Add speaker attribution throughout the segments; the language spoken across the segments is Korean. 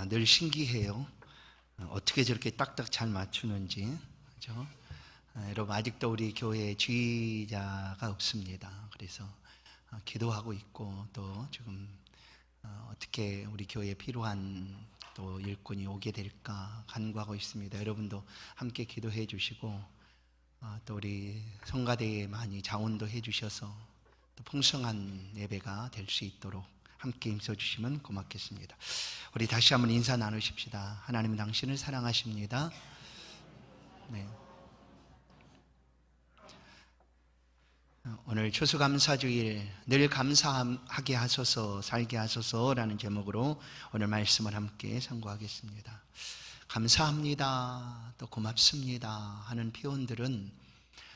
Speaker 1: 늘 신기해요. 어떻게 저렇게 딱딱 잘 맞추는지. 그죠? 여러분, 아직도 우리 교회에 지휘자가 없습니다. 그래서 기도하고 있고, 또 지금 어떻게 우리 교회에 필요한 또 일꾼이 오게 될까 간구하고 있습니다. 여러분도 함께 기도해 주시고, 또 우리 성가대에 많이 자원도 해 주셔서 또 풍성한 예배가 될 수 있도록 함께 힘써 주시면 고맙겠습니다. 우리 다시 한번 인사 나누십시다. 하나님, 당신을 사랑하십니다. 네. 오늘 추수감사주일, 늘 감사하게 하소서, 살게 하소서라는 제목으로 오늘 말씀을 함께 선고하겠습니다. 감사합니다, 또 고맙습니다 하는 표현들은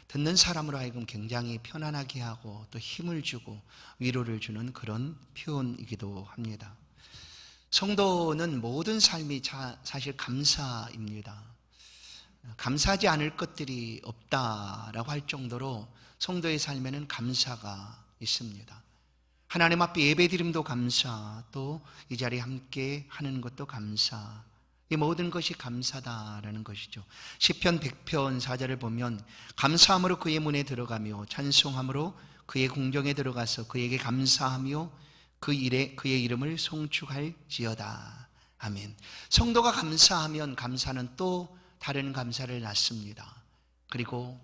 Speaker 1: 듣는 사람으로 하여금 굉장히 편안하게 하고 또 힘을 주고 위로를 주는 그런 표현이기도 합니다. 성도는 모든 삶이 사실 감사입니다. 감사하지 않을 것들이 없다라고 할 정도로 성도의 삶에는 감사가 있습니다. 하나님 앞에 예배드림도 감사, 또 이 자리에 함께 하는 것도 감사, 이 모든 것이 감사다라는 것이죠. 시편 100편 4절을 보면 감사함으로 그의 문에 들어가며 찬송함으로 그의 궁정에 들어가서 그에게 감사하며 그의 이름을 송축할지어다. 아멘. 성도가 감사하면 감사는 또 다른 감사를 낳습니다. 그리고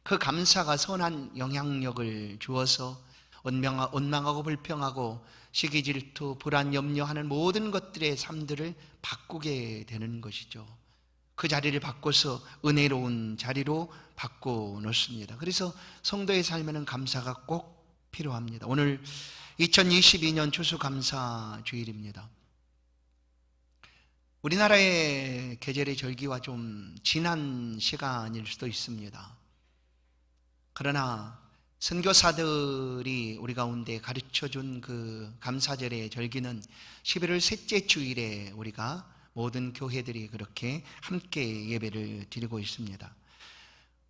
Speaker 1: 그 감사가 선한 영향력을 주어서 원망하고 불평하고 시기 질투 불안 염려하는 모든 것들의 삶들을 바꾸게 되는 것이죠. 그 자리를 바꿔서 은혜로운 자리로 바꿔놓습니다. 그래서 성도의 삶에는 감사가 꼭 필요합니다. 오늘 2022년 추수감사 주일입니다. 우리나라의 계절의 절기와 좀 지난 시간일 수도 있습니다. 그러나 선교사들이 우리 가운데 가르쳐준 그 감사절의 절기는 11월 셋째 주일에 우리가 모든 교회들이 그렇게 함께 예배를 드리고 있습니다.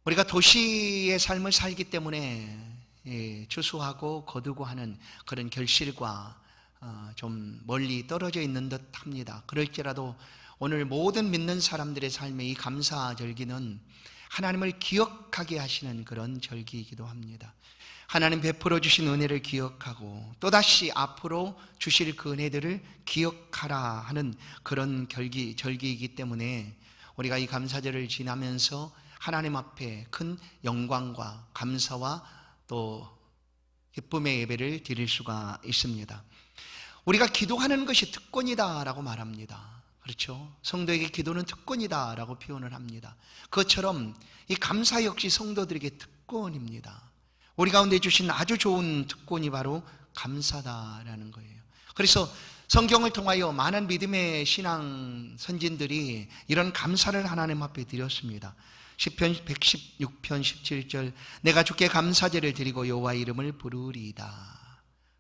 Speaker 1: 우리가 도시의 삶을 살기 때문에 추수하고 거두고 하는 그런 결실과 좀 멀리 떨어져 있는 듯 합니다. 그럴지라도 오늘 모든 믿는 사람들의 삶의 이 감사절기는 하나님을 기억하게 하시는 그런 절기이기도 합니다. 하나님 베풀어 주신 은혜를 기억하고 또다시 앞으로 주실 그 은혜들을 기억하라 하는 그런 절기이기 때문에 우리가 이 감사절을 지나면서 하나님 앞에 큰 영광과 감사와 또 기쁨의 예배를 드릴 수가 있습니다. 우리가 기도하는 것이 특권이다라고 말합니다. 그렇죠? 성도에게 기도는 특권이다라고 표현을 합니다. 그것처럼 이 감사 역시 성도들에게 특권입니다. 우리 가운데 주신 아주 좋은 특권이 바로 감사다라는 거예요. 그래서 성경을 통하여 많은 믿음의 신앙 선진들이 이런 감사를 하나님 앞에 드렸습니다. 시편 116편 17절 내가 주께 감사제를 드리고 여호와의 이름을 부르리이다.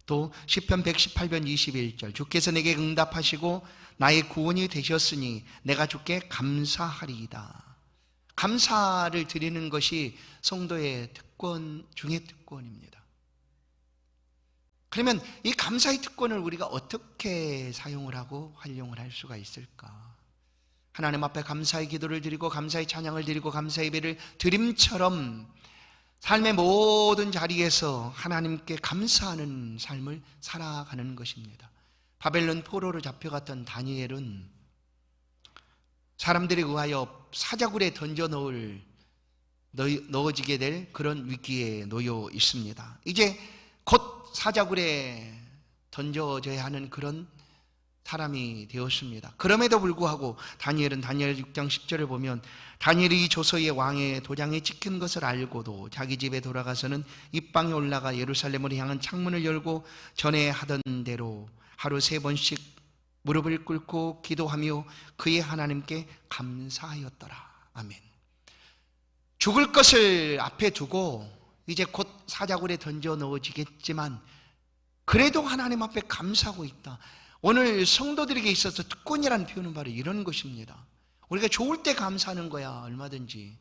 Speaker 1: 또 시편 118편 21절 주께서 내게 응답하시고 나의 구원이 되셨으니 내가 주께 감사하리이다. 감사를 드리는 것이 성도의 특권 중의 특권입니다. 그러면 이 감사의 특권을 우리가 어떻게 사용을 하고 활용을 할 수가 있을까? 하나님 앞에 감사의 기도를 드리고 감사의 찬양을 드리고 감사의 예배를 드림처럼 삶의 모든 자리에서 하나님께 감사하는 삶을 살아가는 것입니다. 바벨론 포로로 잡혀갔던 다니엘은 사람들에 의하여 사자굴에 넣어지게 될 그런 위기에 놓여 있습니다. 이제 곧 사자굴에 던져져야 하는 그런 사람이 되었습니다. 그럼에도 불구하고 다니엘 6장 10절을 보면 다니엘이 조서의 왕의 도장에 찍힌 것을 알고도 자기 집에 돌아가서는 입방에 올라가 예루살렘으로 향한 창문을 열고 전에 하던 대로 하루 3번씩 무릎을 꿇고 기도하며 그의 하나님께 감사하였더라. 아멘. 죽을 것을 앞에 두고 이제 곧 사자굴에 던져 넣어지겠지만 그래도 하나님 앞에 감사하고 있다. 오늘 성도들에게 있어서 특권이라는 표현은 바로 이런 것입니다. 우리가 좋을 때 감사하는 거야 얼마든지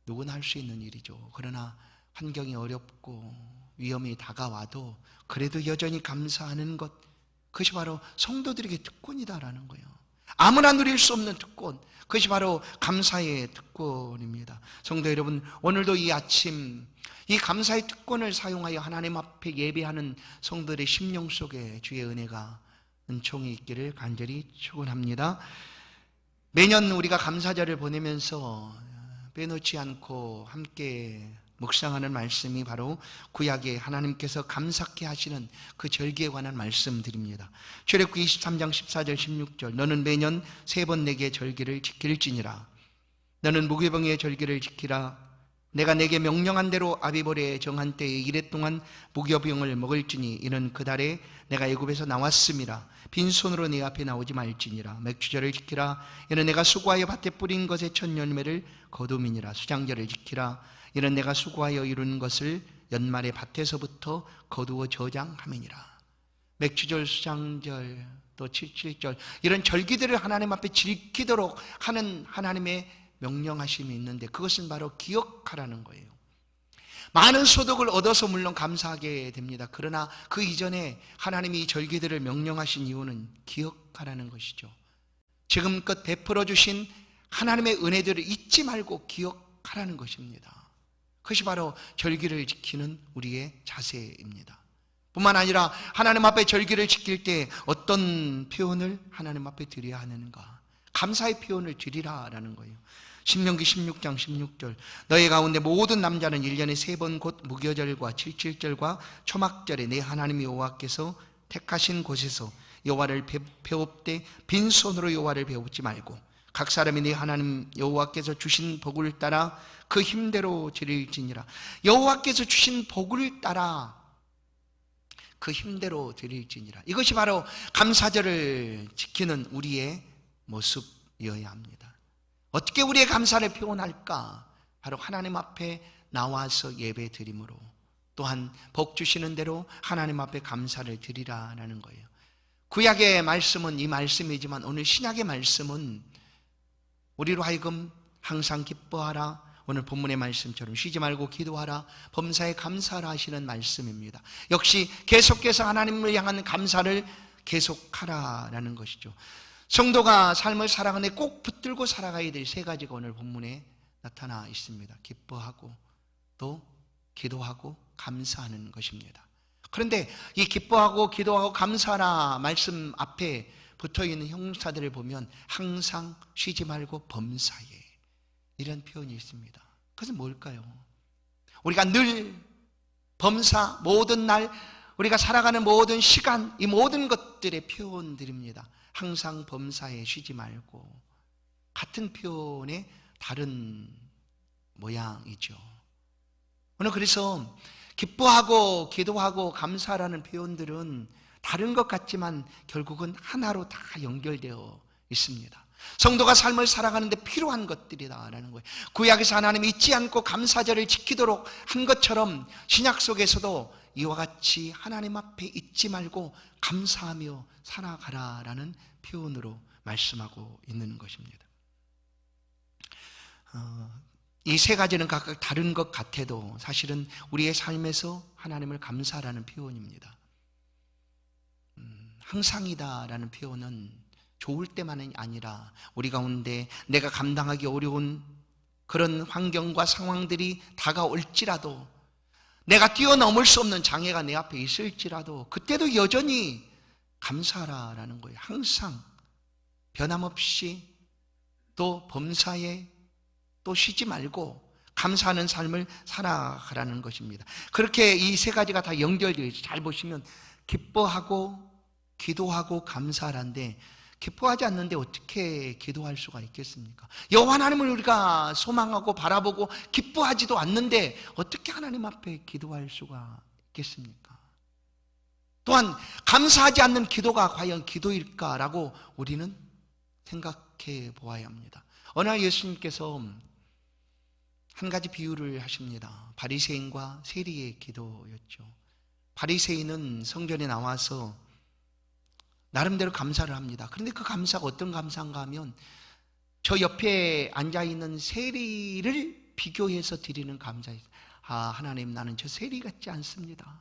Speaker 1: 누구나 할 수 있는 일이죠. 그러나 환경이 어렵고 위험이 다가와도 그래도 여전히 감사하는 것, 그것이 바로 성도들에게 특권이다라는 거예요. 아무나 누릴 수 없는 특권, 그것이 바로 감사의 특권입니다. 성도 여러분, 오늘도 이 아침 이 감사의 특권을 사용하여 하나님 앞에 예배하는 성도들의 심령 속에 주의 은혜가 은총이 있기를 간절히 축원합니다. 매년 우리가 감사절을 보내면서 빼놓지 않고 함께 묵상하는 말씀이 바로 구약에 하나님께서 감사케 하시는 그 절기에 관한 말씀드립니다. 출애굽기 23장 14절 16절 너는 매년 3번 내게 절기를 지킬지니라. 너는 무교병의 절기를 지키라. 내가 내게 명령한 대로 아비보레 정한 때에 이래 동안 무교병을 먹을지니 이는 그 달에 내가 애굽에서 나왔음이라. 빈손으로 네 앞에 나오지 말지니라. 맥주절을 지키라. 이는 내가 수고하여 밭에 뿌린 것의 첫 열매를 거둠이니라. 수장절을 지키라. 이는 내가 수고하여 이룬 것을 연말에 밭에서부터 거두어 저장함이니라. 맥주절, 수장절, 또 칠칠절 이런 절기들을 하나님 앞에 지키도록 하는 하나님의 명령하심이 있는데 그것은 바로 기억하라는 거예요. 많은 소득을 얻어서 물론 감사하게 됩니다. 그러나 그 이전에 하나님이 이 절기들을 명령하신 이유는 기억하라는 것이죠. 지금껏 베풀어 주신 하나님의 은혜들을 잊지 말고 기억하라는 것입니다. 그것이 바로 절기를 지키는 우리의 자세입니다. 뿐만 아니라 하나님 앞에 절기를 지킬 때 어떤 표현을 하나님 앞에 드려야 하는가? 감사의 표현을 드리라라는 거예요. 신명기 16장 16절 너희 가운데 모든 남자는 1년에 3번 곧 무교절과 칠칠절과 초막절에 내 하나님 여호와께서 택하신 곳에서 여호와를 배웁되 빈손으로 여호와를 배웁지 말고 각 사람이 내 하나님 여호와께서 주신 복을 따라 그 힘대로 드릴지니라. 여호와께서 주신 복을 따라 그 힘대로 드릴지니라. 이것이 바로 감사절을 지키는 우리의 모습이어야 합니다. 어떻게 우리의 감사를 표현할까? 바로 하나님 앞에 나와서 예배 드림으로, 또한 복 주시는 대로 하나님 앞에 감사를 드리라라는 거예요. 구약의 말씀은 이 말씀이지만 오늘 신약의 말씀은 우리로 하여금 항상 기뻐하라, 오늘 본문의 말씀처럼 쉬지 말고 기도하라, 범사에 감사하라 하시는 말씀입니다. 역시 계속해서 하나님을 향한 감사를 계속하라라는 것이죠. 성도가 삶을 살아가는데 꼭 붙들고 살아가야 될 3가지가 오늘 본문에 나타나 있습니다. 기뻐하고 또 기도하고 감사하는 것입니다. 그런데 이 기뻐하고 기도하고 감사하라 말씀 앞에 붙어있는 형사들을 보면 항상 쉬지 말고 범사에 이런 표현이 있습니다. 그것은 뭘까요? 우리가 늘 범사 모든 날 우리가 살아가는 모든 시간 이 모든 것들의 표현들입니다. 항상 범사에 쉬지 말고 같은 표현의 다른 모양이죠. 오늘 그래서 기뻐하고 기도하고 감사라는 표현들은 다른 것 같지만 결국은 하나로 다 연결되어 있습니다. 성도가 삶을 살아가는데 필요한 것들이다라는 거예요. 구약에서 하나님이 잊지 않고 감사절을 지키도록 한 것처럼 신약 속에서도 이와 같이 하나님 앞에 잊지 말고 감사하며 살아가라라는 표현으로 말씀하고 있는 것입니다. 이 3가지는 각각 다른 것 같아도 사실은 우리의 삶에서 하나님을 감사하라는 표현입니다. 항상이다라는 표현은 좋을 때만이 아니라 우리 가운데 내가 감당하기 어려운 그런 환경과 상황들이 다가올지라도 내가 뛰어넘을 수 없는 장애가 내 앞에 있을지라도 그때도 여전히 감사하라라는 거예요. 항상 변함없이 또 범사에 또 쉬지 말고 감사하는 삶을 살아가라는 것입니다. 그렇게 이 3가지가 다 연결되어 있어요. 잘 보시면 기뻐하고 기도하고 감사하라는데 기뻐하지 않는데 어떻게 기도할 수가 있겠습니까? 여호와 하나님을 우리가 소망하고 바라보고 기뻐하지도 않는데 어떻게 하나님 앞에 기도할 수가 있겠습니까? 또한 감사하지 않는 기도가 과연 기도일까라고 우리는 생각해 보아야 합니다. 어느 날 예수님께서 한 가지 비유를 하십니다. 바리새인과 세리의 기도였죠. 바리새인은 성전에 나와서 나름대로 감사를 합니다. 그런데 그 감사가 어떤 감사인가 하면 저 옆에 앉아있는 세리를 비교해서 드리는 감사예요. 아, 하나님, 나는 저 세리 같지 않습니다.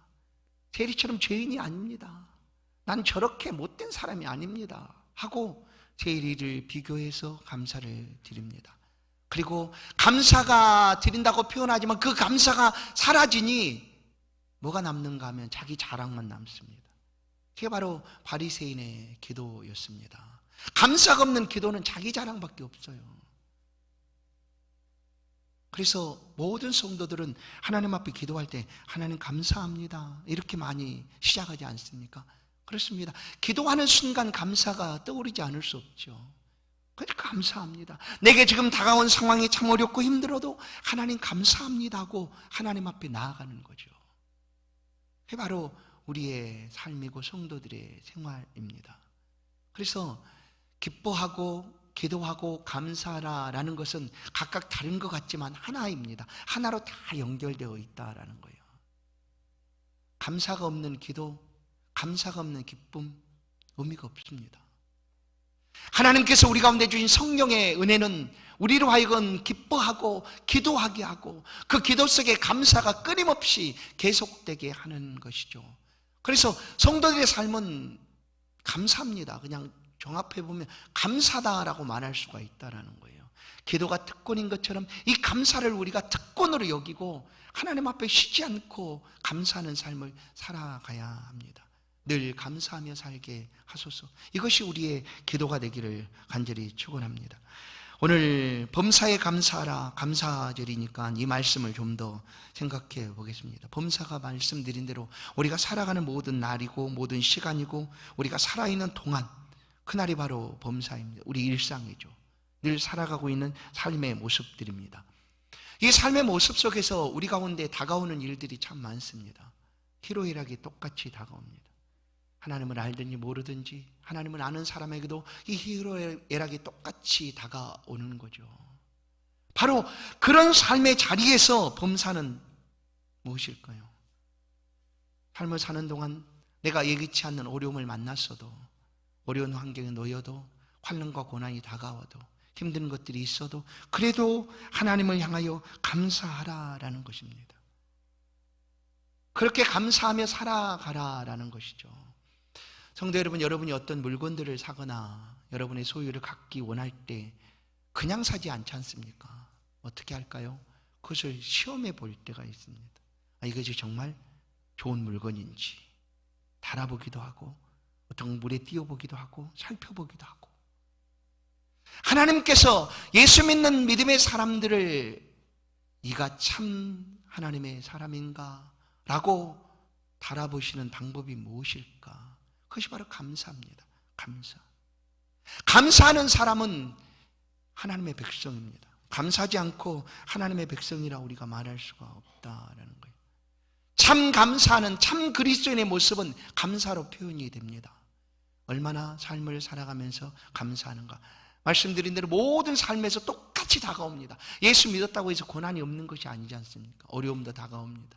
Speaker 1: 세리처럼 죄인이 아닙니다. 난 저렇게 못된 사람이 아닙니다. 하고 제 일을 비교해서 감사를 드립니다. 그리고 감사가 드린다고 표현하지만 그 감사가 사라지니 뭐가 남는가 하면 자기 자랑만 남습니다. 그게 바로 바리새인의 기도였습니다. 감사가 없는 기도는 자기 자랑밖에 없어요. 그래서 모든 성도들은 하나님 앞에 기도할 때 하나님 감사합니다 이렇게 많이 시작하지 않습니까? 그렇습니다. 기도하는 순간 감사가 떠오르지 않을 수 없죠. 그러니까 감사합니다. 내게 지금 다가온 상황이 참 어렵고 힘들어도 하나님 감사합니다 하고 하나님 앞에 나아가는 거죠. 그게 바로 우리의 삶이고 성도들의 생활입니다. 그래서 기뻐하고 기도하고 감사라는 것은 각각 다른 것 같지만 하나입니다. 하나로 다 연결되어 있다라는 거예요. 감사가 없는 기도, 감사가 없는 기쁨, 의미가 없습니다. 하나님께서 우리 가운데 주신 성령의 은혜는 우리로 하여금 기뻐하고 기도하게 하고 그 기도 속에 감사가 끊임없이 계속되게 하는 것이죠. 그래서 성도들의 삶은 감사합니다. 그냥 종합해보면 감사다라고 말할 수가 있다는 거예요. 기도가 특권인 것처럼 이 감사를 우리가 특권으로 여기고 하나님 앞에 쉬지 않고 감사하는 삶을 살아가야 합니다. 늘 감사하며 살게 하소서. 이것이 우리의 기도가 되기를 간절히 축원합니다. 오늘 범사에 감사하라, 감사절이니까 이 말씀을 좀 더 생각해 보겠습니다. 범사가 말씀드린 대로 우리가 살아가는 모든 날이고 모든 시간이고 우리가 살아있는 동안 그날이 바로 범사입니다. 우리 일상이죠. 늘 살아가고 있는 삶의 모습들입니다. 이 삶의 모습 속에서 우리 가운데 다가오는 일들이 참 많습니다. 희로애락이 똑같이 다가옵니다. 하나님을 알든지 모르든지 하나님을 아는 사람에게도 이 희로애락이 똑같이 다가오는 거죠. 바로 그런 삶의 자리에서 범사는 무엇일까요? 삶을 사는 동안 내가 예기치 않는 어려움을 만났어도, 어려운 환경에 놓여도, 환난과 고난이 다가와도, 힘든 것들이 있어도 그래도 하나님을 향하여 감사하라라는 것입니다. 그렇게 감사하며 살아가라라는 것이죠. 성도 여러분, 여러분이 어떤 물건들을 사거나 여러분의 소유를 갖기 원할 때 그냥 사지 않지 않습니까? 어떻게 할까요? 그것을 시험해 볼 때가 있습니다. 이것이 정말 좋은 물건인지 달아보기도 하고 어떤 물에 띄워보기도 하고 살펴보기도 하고, 하나님께서 예수 믿는 믿음의 사람들을 네가 참 하나님의 사람인가? 라고 달아보시는 방법이 무엇일까? 그것이 바로 감사입니다. 감사. 감사하는 사람은 하나님의 백성입니다. 감사하지 않고 하나님의 백성이라 우리가 말할 수가 없다라는 거예요. 참 감사하는 참 그리스도인의 모습은 감사로 표현이 됩니다. 얼마나 삶을 살아가면서 감사하는가. 말씀드린 대로 모든 삶에서 똑같이 다가옵니다. 예수 믿었다고 해서 고난이 없는 것이 아니지 않습니까? 어려움도 다가옵니다.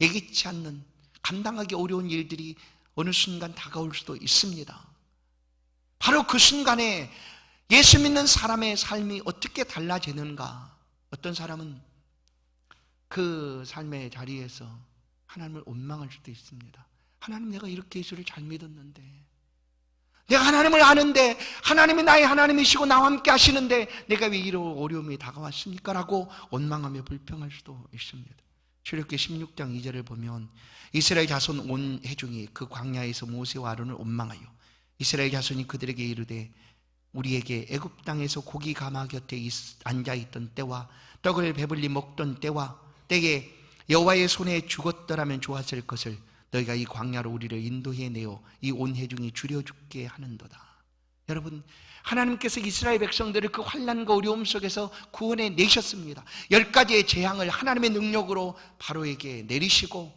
Speaker 1: 예기치 않는 감당하기 어려운 일들이 어느 순간 다가올 수도 있습니다. 바로 그 순간에 예수 믿는 사람의 삶이 어떻게 달라지는가. 어떤 사람은 그 삶의 자리에서 하나님을 원망할 수도 있습니다. 하나님, 내가 이렇게 예수를 잘 믿었는데, 내가 하나님을 아는데 하나님이 나의 하나님이시고 나와 함께 하시는데 내가 왜 이런 어려움이 다가왔습니까? 라고 원망하며 불평할 수도 있습니다. 출애굽기 16장 2절을 보면 이스라엘 자손 온 회중이 그 광야에서 모세와 아론을 원망하여 이스라엘 자손이 그들에게 이르되 우리에게 애굽 땅에서 고기 가마 곁에 앉아있던 때와 떡을 배불리 먹던 때에 여호와의 손에 죽었더라면 좋았을 것을 너희가 이 광야로 우리를 인도해내어 이 온 회중이 줄여 죽게 하는도다. 여러분, 하나님께서 이스라엘 백성들을 그 환난과 어려움 속에서 구원해 내셨습니다. 10가지의 재앙을 하나님의 능력으로 바로에게 내리시고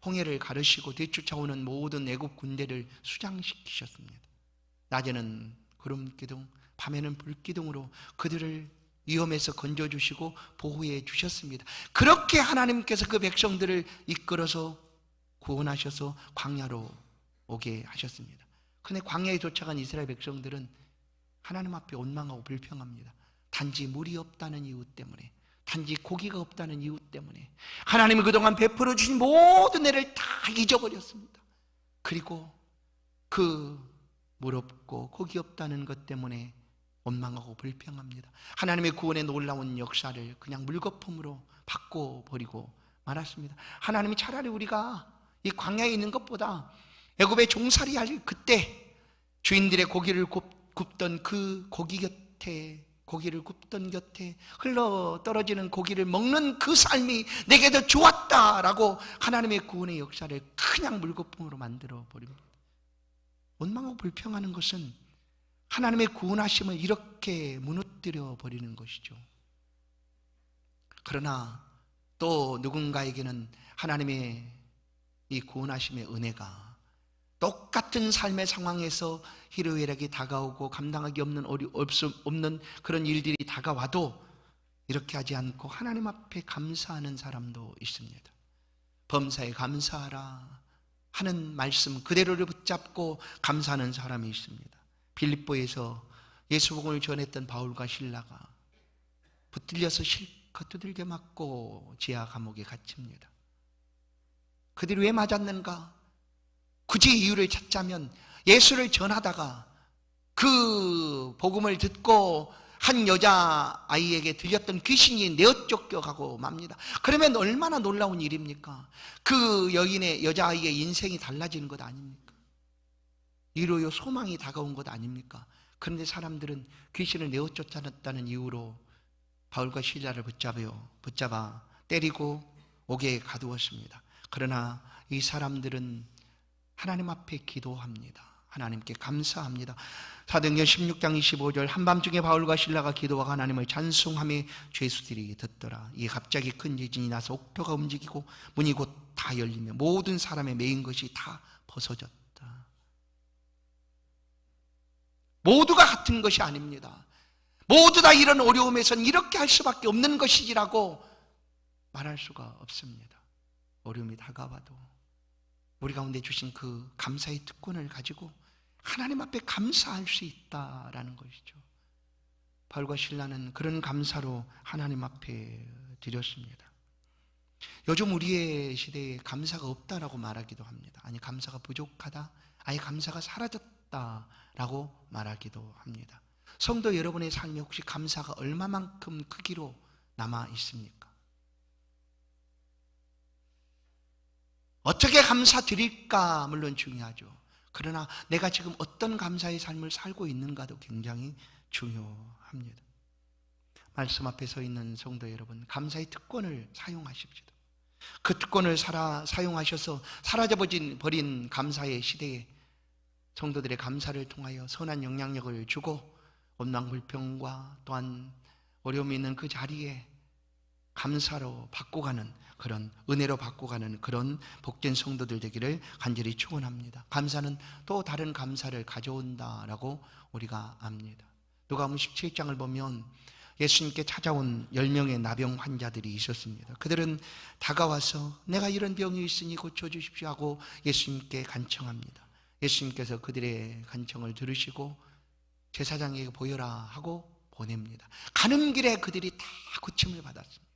Speaker 1: 홍해를 가르시고 뒤쫓아오는 모든 애국 군대를 수장시키셨습니다. 낮에는 구름기둥, 밤에는 불기둥으로 그들을 위험에서 건져주시고 보호해 주셨습니다. 그렇게 하나님께서 그 백성들을 이끌어서 구원하셔서 광야로 오게 하셨습니다. 그런데 광야에 도착한 이스라엘 백성들은 하나님 앞에 원망하고 불평합니다. 단지 물이 없다는 이유 때문에, 단지 고기가 없다는 이유 때문에 하나님이 그동안 베풀어 주신 모든 애를 다 잊어버렸습니다. 그리고 그 물 없고 고기 없다는 것 때문에 원망하고 불평합니다. 하나님의 구원의 놀라운 역사를 그냥 물거품으로 바꿔버리고 말았습니다. 하나님이 차라리 우리가 이 광야에 있는 것보다 애굽에 종살이 할 그때 주인들의 고기를 굽던 그 고기를 굽던 곁에 흘러 떨어지는 고기를 먹는 그 삶이 내게 더 좋았다라고 하나님의 구원의 역사를 그냥 물거품으로 만들어 버립니다. 원망하고 불평하는 것은 하나님의 구원하심을 이렇게 무너뜨려 버리는 것이죠. 그러나 또 누군가에게는 하나님의 이 구원하심의 은혜가 똑같은 삶의 상황에서 희로애락이 다가오고 감당하기 없는 그런 일들이 다가와도 이렇게 하지 않고 하나님 앞에 감사하는 사람도 있습니다. 범사에 감사하라 하는 말씀 그대로를 붙잡고 감사하는 사람이 있습니다. 빌립보에서 예수복음을 전했던 바울과 실라가 붙들려서 실컷 두들겨 맞고 지하 감옥에 갇힙니다. 그들이 왜 맞았는가? 굳이 이유를 찾자면 예수를 전하다가 그 복음을 듣고 한 여자아이에게 들렸던 귀신이 내어 쫓겨가고 맙니다. 그러면 얼마나 놀라운 일입니까? 그 여자아이의 인생이 달라지는 것 아닙니까? 위로요 소망이 다가온 것 아닙니까? 그런데 사람들은 귀신을 내어 쫓아냈다는 이유로 바울과 실라를 붙잡아 때리고 옥에 가두었습니다. 그러나 이 사람들은 하나님 앞에 기도합니다. 하나님께 감사합니다. 사도행전 16장 25절 한밤중에 바울과 실라가 기도하고 하나님을 찬송하며 죄수들이 듣더라. 이에 갑자기 큰 지진이 나서 옥토가 움직이고 문이 곧 다 열리며 모든 사람의 매인 것이 다 벗어졌다. 모두가 같은 것이 아닙니다. 모두 다 이런 어려움에선 이렇게 할 수밖에 없는 것이지라고 말할 수가 없습니다. 어려움이 다가와도 우리 가운데 주신 그 감사의 특권을 가지고 하나님 앞에 감사할 수 있다라는 것이죠. 바울과 실라는 그런 감사로 하나님 앞에 드렸습니다. 요즘 우리의 시대에 감사가 없다라고 말하기도 합니다. 아니 감사가 부족하다, 아니 감사가 사라졌다라고 말하기도 합니다. 성도 여러분의 삶에 혹시 감사가 얼마만큼 크기로 남아 있습니까? 어떻게 감사드릴까 물론 중요하죠. 그러나 내가 지금 어떤 감사의 삶을 살고 있는가도 굉장히 중요합니다. 말씀 앞에 서 있는 성도 여러분, 감사의 특권을 사용하십시오. 그 특권을 사용하셔서 사라져버린 감사의 시대에 성도들의 감사를 통하여 선한 영향력을 주고 원망불평과 또한 어려움이 있는 그 자리에 감사로 바꿔가는 그런 은혜로 바꿔가는 그런 복된 성도들 되기를 간절히 축원합니다. 감사는 또 다른 감사를 가져온다라고 우리가 압니다. 누가복음 17장을 보면 예수님께 찾아온 10명의 나병 환자들이 있었습니다. 그들은 다가와서 내가 이런 병이 있으니 고쳐주십시오 하고 예수님께 간청합니다. 예수님께서 그들의 간청을 들으시고 제사장에게 보여라 하고 보냅니다. 가는 길에 그들이 다 고침을 받았습니다.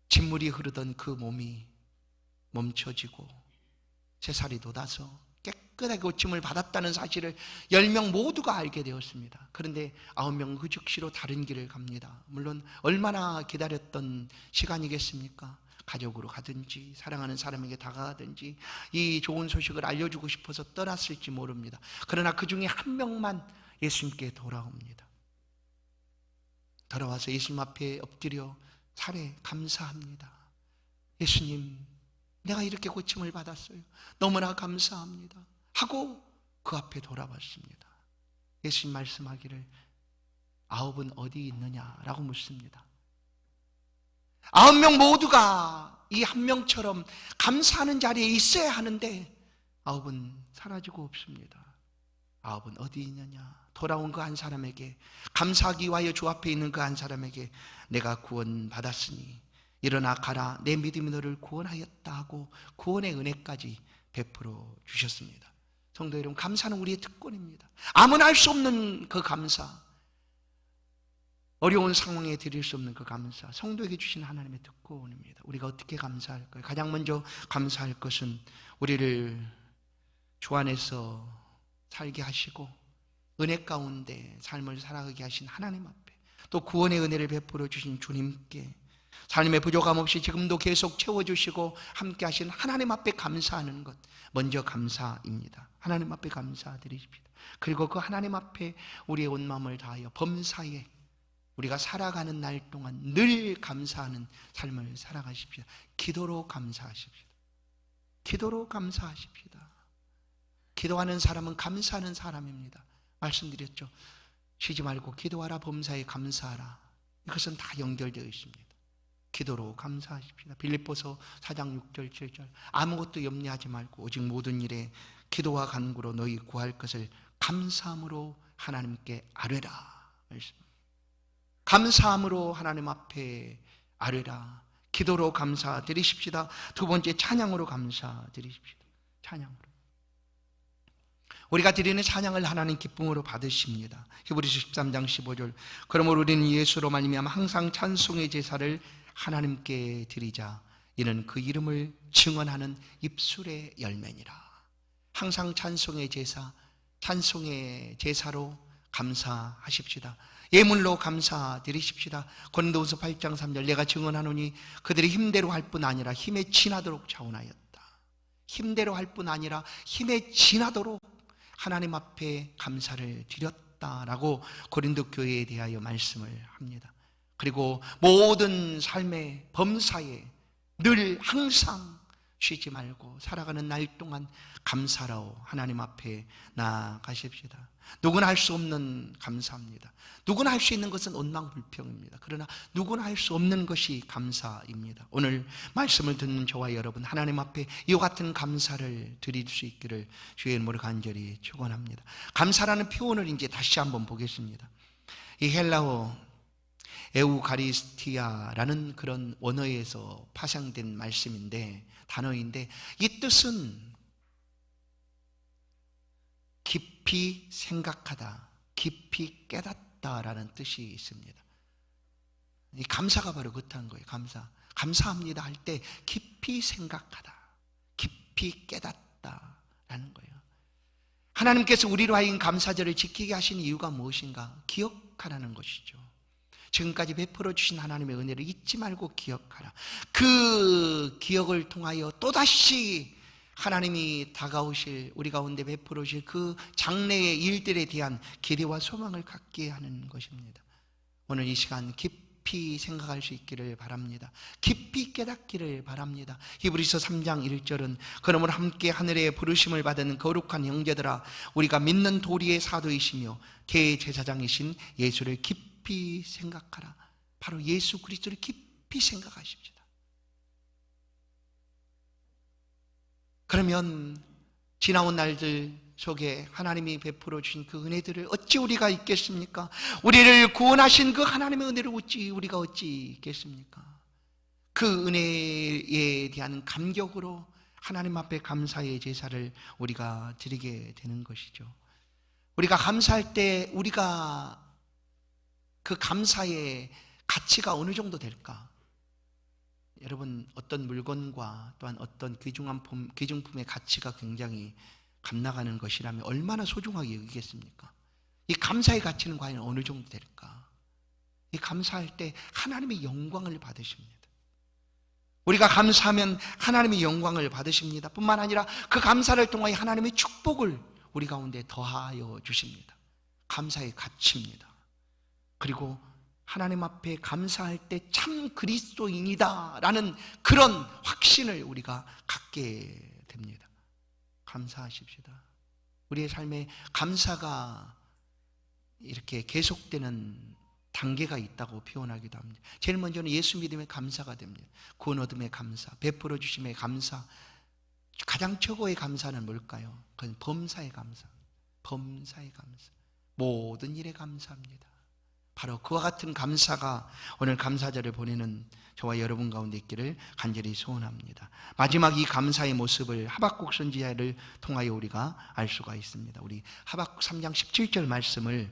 Speaker 1: 진물이 흐르던 그 몸이 멈춰지고 새살이 돋아서 깨끗하게 고침을 받았다는 사실을 10명 모두가 알게 되었습니다. 그런데 9명은 그 즉시로 다른 길을 갑니다. 물론 얼마나 기다렸던 시간이겠습니까? 가족으로 가든지 사랑하는 사람에게 다가가든지 이 좋은 소식을 알려주고 싶어서 떠났을지 모릅니다. 그러나 그 중에 한 명만 예수님께 돌아옵니다. 돌아와서 예수님 앞에 엎드려 살에 감사합니다. 예수님, 내가 이렇게 고침을 받았어요. 너무나 감사합니다. 하고 그 앞에 돌아왔습니다. 예수님 말씀하기를 9은 어디 있느냐라고 묻습니다. 9명 모두가 이 한 명처럼 감사하는 자리에 있어야 하는데 9은 사라지고 없습니다. 9은 어디 있느냐? 돌아온 그 한 사람에게, 감사하기 위하여 주 앞에 있는 그 한 사람에게 내가 구원받았으니 일어나 가라, 내 믿음이 너를 구원하였다 하고 구원의 은혜까지 베풀어 주셨습니다. 성도 여러분, 감사는 우리의 특권입니다. 아무나 할 수 없는 그 감사, 어려운 상황에 드릴 수 없는 그 감사, 성도에게 주신 하나님의 특권입니다. 우리가 어떻게 감사할까요? 가장 먼저 감사할 것은 우리를 주 안에서 살게 하시고 은혜 가운데 삶을 살아가게 하신 하나님 앞에, 또 구원의 은혜를 베풀어 주신 주님께, 삶의 부족함 없이 지금도 계속 채워주시고 함께 하신 하나님 앞에 감사하는 것, 먼저 감사입니다. 하나님 앞에 감사드리십시다. 그리고 그 하나님 앞에 우리의 온 마음을 다하여 범사에 우리가 살아가는 날 동안 늘 감사하는 삶을 살아가십시다. 기도로 감사하십시다. 기도로 감사하십시다. 기도하는 사람은 감사하는 사람입니다. 말씀드렸죠. 쉬지 말고 기도하라, 범사에 감사하라. 이것은 다 연결되어 있습니다. 기도로 감사하십시다. 빌립보서 4장 6절 7절 아무것도 염려하지 말고 오직 모든 일에 기도와 간구로 너희 구할 것을 감사함으로 하나님께 아뢰라. 감사함으로 하나님 앞에 아뢰라. 기도로 감사드리십시다. 두 번째, 찬양으로 감사드리십시다. 찬양으로. 우리가 드리는 찬양을 하나님 기쁨으로 받으십니다. 히브리서 13장 15절 그러므로 우리는 예수로 말미암아 항상 찬송의 제사를 하나님께 드리자. 이는 그 이름을 증언하는 입술의 열매니라. 항상 찬송의 제사, 찬송의 제사로 감사하십시다. 예물로 감사드리십시다. 고린도후서 8장 3절 내가 증언하노니 그들이 힘대로 할 뿐 아니라 힘에 지나도록 자원하였다. 힘대로 할 뿐 아니라 힘에 지나도록 하나님 앞에 감사를 드렸다라고 고린도 교회에 대하여 말씀을 합니다. 그리고 모든 삶의 범사에 늘 항상 쉬지 말고 살아가는 날 동안 감사로 하나님 앞에 나아가십시다. 누구나 할 수 없는 감사입니다. 누구나 할 수 있는 것은 원망불평입니다. 그러나 누구나 할 수 없는 것이 감사입니다. 오늘 말씀을 듣는 저와 여러분, 하나님 앞에 이와 같은 감사를 드릴 수 있기를 주의 이름으로 간절히 축원합니다. 감사라는 표현을 이제 다시 한번 보겠습니다. 이 헬라어 에우카리스티아라는 그런 원어에서 파생된 말씀인데, 단어인데, 이 뜻은 깊이 생각하다, 깊이 깨닫다라는 뜻이 있습니다. 이 감사가 바로 그렇다는 거예요. 감사합니다 할 때 깊이 생각하다, 깊이 깨닫다라는 거예요. 하나님께서 우리로 하여금 감사절을 지키게 하신 이유가 무엇인가? 기억하라는 것이죠. 지금까지 베풀어 주신 하나님의 은혜를 잊지 말고 기억하라. 그 기억을 통하여 또다시 하나님이 다가오실, 우리 가운데 베풀어 주실 그 장래의 일들에 대한 기대와 소망을 갖게 하는 것입니다. 오늘 이 시간 깊이 생각할 수 있기를 바랍니다. 깊이 깨닫기를 바랍니다. 히브리서 3장 1절은 그러므로 함께 하늘에 부르심을 받은 거룩한 형제들아, 우리가 믿는 도리의 사도이시며 대제사장이신 예수를 깊이 생각하라. 바로 예수 그리스도를 깊이 생각하십시다. 그러면 지나온 날들 속에 하나님이 베풀어 주신 그 은혜들을 어찌 우리가 잊겠습니까? 우리를 구원하신 그 하나님의 은혜를 우리가 어찌 잊겠습니까? 그 은혜에 대한 감격으로 하나님 앞에 감사의 제사를 우리가 드리게 되는 것이죠. 우리가 감사할 때 우리가 그 감사의 가치가 어느 정도 될까? 여러분, 어떤 물건과 또한 어떤 귀중품의 가치가 굉장히 값나가는 것이라면 얼마나 소중하게 여기겠습니까? 이 감사의 가치는 과연 어느 정도 될까? 이 감사할 때 하나님의 영광을 받으십니다. 우리가 감사하면 하나님의 영광을 받으십니다. 뿐만 아니라 그 감사를 통하여 하나님의 축복을 우리 가운데 더하여 주십니다. 감사의 가치입니다. 그리고 하나님 앞에 감사할 때 참 그리스도인이다 라는 그런 확신을 우리가 갖게 됩니다. 감사하십시다. 우리의 삶에 감사가 이렇게 계속되는 단계가 있다고 표현하기도 합니다. 제일 먼저는 예수 믿음의 감사가 됩니다. 구원 얻음의 감사, 베풀어 주심의 감사. 가장 최고의 감사는 뭘까요? 그건 범사의 감사. 범사의 감사. 모든 일에 감사합니다. 바로 그와 같은 감사가 오늘 감사절을 보내는 저와 여러분 가운데 있기를 간절히 소원합니다. 마지막 이 감사의 모습을 하박국 선지자를 통하여 우리가 알 수가 있습니다. 우리 하박국 3장 17절 말씀을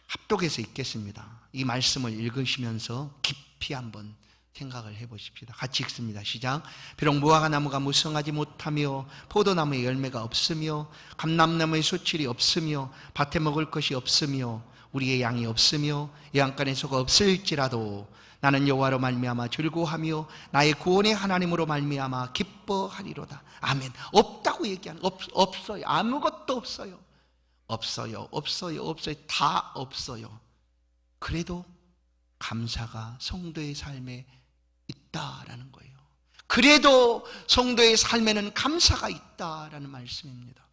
Speaker 1: 합독해서 읽겠습니다. 이 말씀을 읽으시면서 깊이 한번 생각을 해보십시다. 같이 읽습니다. 시작. 비록 무화과나무가 무성하지 못하며 포도나무에 열매가 없으며 감람나무에 수칠이 없으며 밭에 먹을 것이 없으며 우리의 양이 없으며 외양간에 소가 없을지라도 나는 여호와로 말미암아 즐거워하며 나의 구원의 하나님으로 말미암아 기뻐하리로다. 아멘. 없다고 얘기하는 없어요. 아무것도 없어요. 없어요. 다 없어요. 그래도 감사가 성도의 삶에 있다라는 거예요. 그래도 성도의 삶에는 감사가 있다라는 말씀입니다.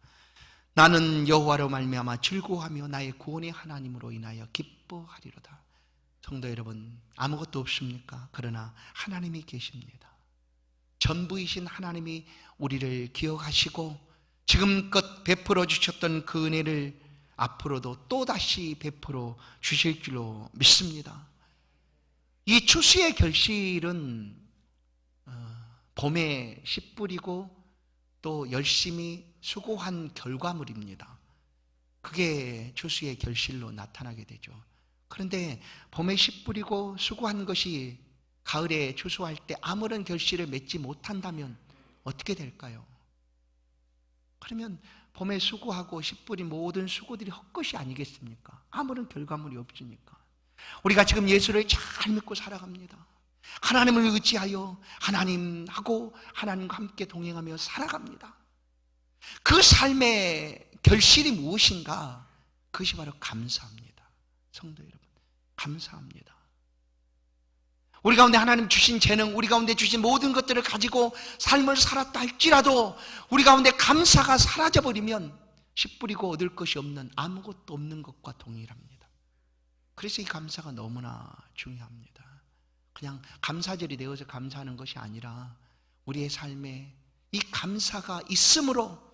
Speaker 1: 나는 여호와로 말미암아 즐거워하며 나의 구원의 하나님으로 인하여 기뻐하리로다. 성도 여러분, 아무것도 없습니까? 그러나 하나님이 계십니다. 전부이신 하나님이 우리를 기억하시고 지금껏 베풀어 주셨던 그 은혜를 앞으로도 또다시 베풀어 주실 줄로 믿습니다. 이 추수의 결실은 봄에 씨 뿌리고 또 열심히 수고한 결과물입니다. 그게 추수의 결실로 나타나게 되죠. 그런데 봄에 씨 뿌리고 수고한 것이 가을에 추수할 때 아무런 결실을 맺지 못한다면 어떻게 될까요? 그러면 봄에 수고하고 씨 뿌린 모든 수고들이 헛것이 아니겠습니까? 아무런 결과물이 없으니까. 우리가 지금 예수를 잘 믿고 살아갑니다. 하나님을 의지하여 하나님하고 하나님과 함께 동행하며 살아갑니다. 그 삶의 결실이 무엇인가? 그것이 바로 감사합니다. 성도 여러분, 감사합니다. 우리 가운데 하나님 주신 재능, 우리 가운데 주신 모든 것들을 가지고 삶을 살았다 할지라도 우리 가운데 감사가 사라져버리면 씨 뿌리고 얻을 것이 없는 아무것도 없는 것과 동일합니다. 그래서 이 감사가 너무나 중요합니다. 그냥 감사절이 되어서 감사하는 것이 아니라 우리의 삶에 이 감사가 있음으로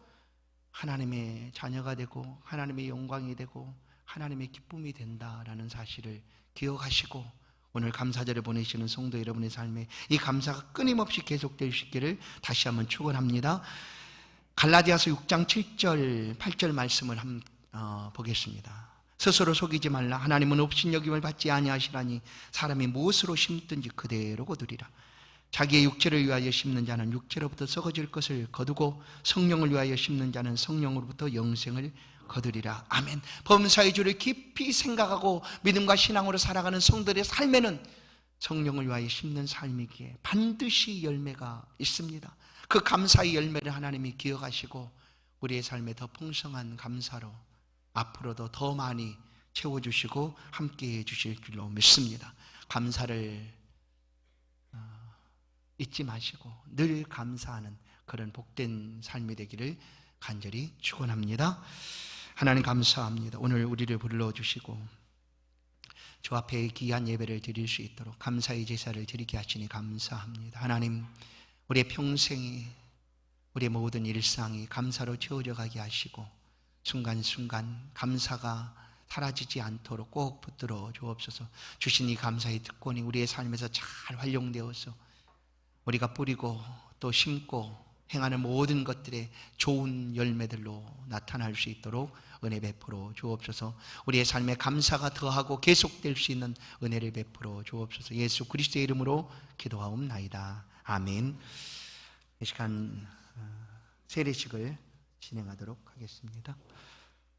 Speaker 1: 하나님의 자녀가 되고 하나님의 영광이 되고 하나님의 기쁨이 된다라는 사실을 기억하시고 오늘 감사절을 보내시는 성도 여러분의 삶에 이 감사가 끊임없이 계속될 수 있기를 다시 한번 축원합니다. 갈라디아서 6장 7절 8절 말씀을 보겠습니다. 스스로 속이지 말라. 하나님은 업신여김을 받지 아니하시라니 사람이 무엇으로 심든지 그대로 거두리라. 자기의 육체를 위하여 심는 자는 육체로부터 썩어질 것을 거두고 성령을 위하여 심는 자는 성령으로부터 영생을 거두리라. 아멘. 범사의 주를 깊이 생각하고 믿음과 신앙으로 살아가는 성들의 삶에는 성령을 위하여 심는 삶이기에 반드시 열매가 있습니다. 그 감사의 열매를 하나님이 기억하시고 우리의 삶에 더 풍성한 감사로 앞으로도 더 많이 채워주시고 함께해 주실 줄로 믿습니다. 감사를 잊지 마시고 늘 감사하는 그런 복된 삶이 되기를 간절히 축원합니다. 하나님 감사합니다. 오늘 우리를 불러주시고 주 앞에 귀한 예배를 드릴 수 있도록 감사의 제사를 드리게 하시니 감사합니다. 하나님, 우리의 평생이 우리의 모든 일상이 감사로 채워져 가게 하시고 순간순간 감사가 사라지지 않도록 꼭 붙들어 주옵소서. 주신 이 감사의 특권이 우리의 삶에서 잘 활용되어서 우리가 뿌리고 또 심고 행하는 모든 것들의 좋은 열매들로 나타날 수 있도록 은혜 베풀어 주옵소서. 우리의 삶에 감사가 더하고 계속될 수 있는 은혜를 베풀어 주옵소서. 예수 그리스도의 이름으로 기도하옵나이다. 아멘. 이 시간 세례식을 진행하도록 하겠습니다.